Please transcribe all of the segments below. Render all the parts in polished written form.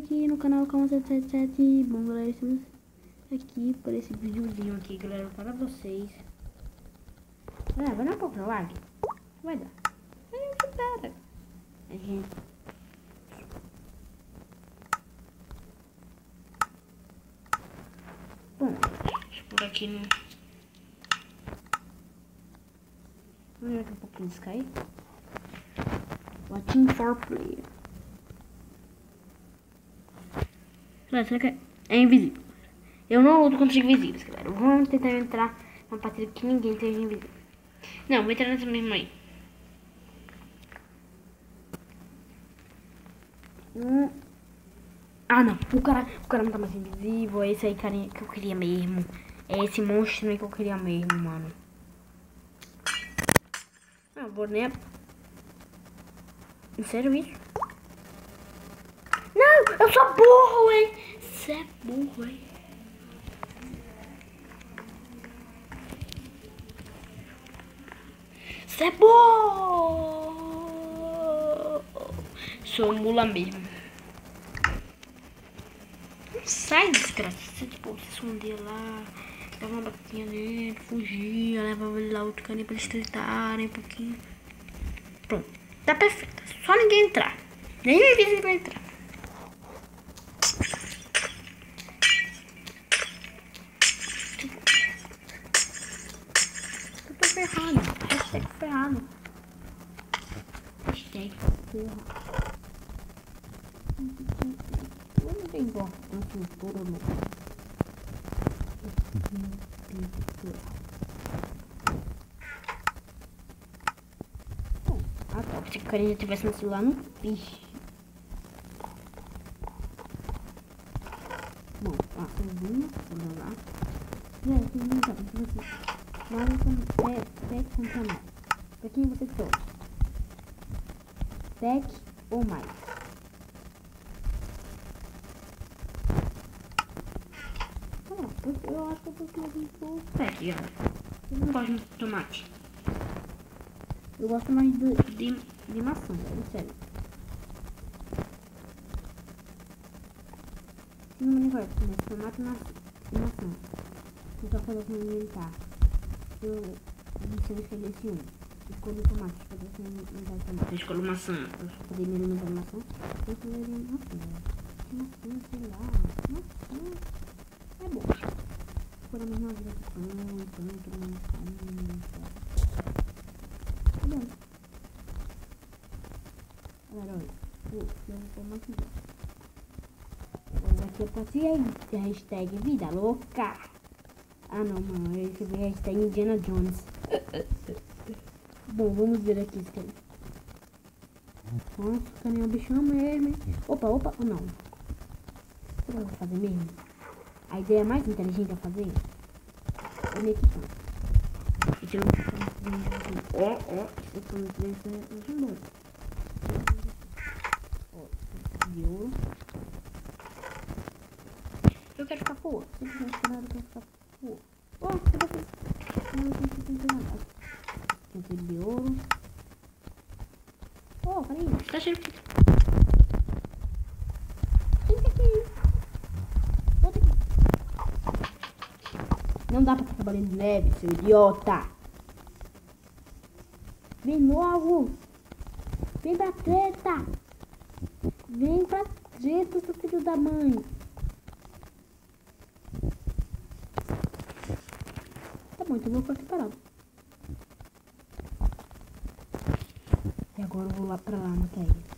aqui no canal Calma777. Bom, galera, estamos aqui para esse videozinho aqui, galera, para vocês. Vai dar um pouco de lag? Vai dar. Aí não dá. A gente... Bom, por aqui no... Vamos ver aqui um pouquinho de Sky. Watching for player. Será que é invisível? Eu não luto contra os invisíveis, galera. Vamos tentar entrar numa partida que ninguém esteja invisível. Não, vou entrar nessa mesma aí. Ah, não. O cara não tá mais invisível. É esse aí, carinha, que eu queria mesmo. É esse monstro aí que eu queria mesmo, mano. Ah, vou nem... Sério isso? Não, eu sou burro, hein? Você é burro, hein? Você é burro! Sou mula mesmo. Sai, desgraça. Você, tipo, se esconder lá, dava uma batinha nele, fugia, levava ele lá outro caninho pra eles tentarem um pouquinho. Pronto. Tá perfeito. Só ninguém entrar. Nem o invisível vai entrar. Eu tô ferrado. Hashtag ferrado. Hashtag ferrado. Eu não tenho importância em todo mundo. Ah, tá. Se o carinha tivesse no celular, não fiz. Bom, sozinho, vamos lá. Gente, então, você. Nada como PEC contra mais. Pra quem você torce? PEC ou mais? Eu acho que eu tô com PEC, galera. Eu não gosto muito de tomate. Eu gosto mais de maçã, velho, sério. Se não me engano, tomate e maçã. Eu só coloco no alimentar. Eu escolhesse um. Escolho tomate, para você não dar tomate. Eu escolho maçã. Eu só poder me alimentar de maçã. Eu escolheria maçã. Maçã, sei lá. Maçã. É bom. Por a mesma vida que todo mundo faz. Tá bom. Galera, olha. Eu vou pôr aqui. Agora aqui eu posso ir a hashtag vida louca. Ah não, mano. Eu recebi a hashtag Indiana Jones. Bom, vamos ver aqui isso aqui. Nossa, carinha é um bichão mesmo, hein? Opa, não. O que eu vou fazer mesmo? A ideia mais inteligente a fazer é meio que tá. Deixa eu eu tô no silêncio. De ouro. Eu quero ficar com o outro. Se eu quero ficar com o outro. Cadê você? Tem que de ouro. Peraí. Tá cheio. Não dá pra ficar trabalhando de leve, seu idiota. Vem logo. Vem pra treta. Vem pra treta, seu filho da mãe. Tá bom, então eu vou ficar aqui parado. E agora eu vou lá pra lá, matar ele.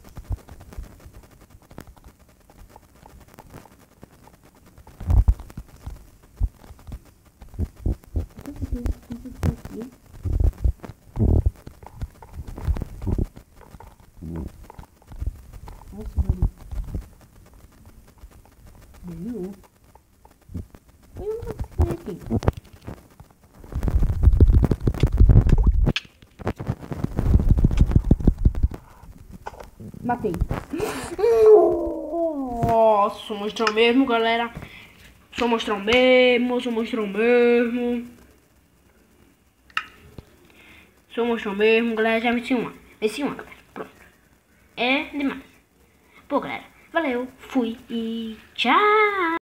Nossa, velho. Beleza. Eu não vou fazer aqui. Matei. Nossa, sou monstrão mesmo, galera. Sou monstrão mesmo. Sou monstrão mesmo, galera. Já venci uma. Venci uma, galera. Pronto. É demais. Pô, galera. Valeu, fui e tchau!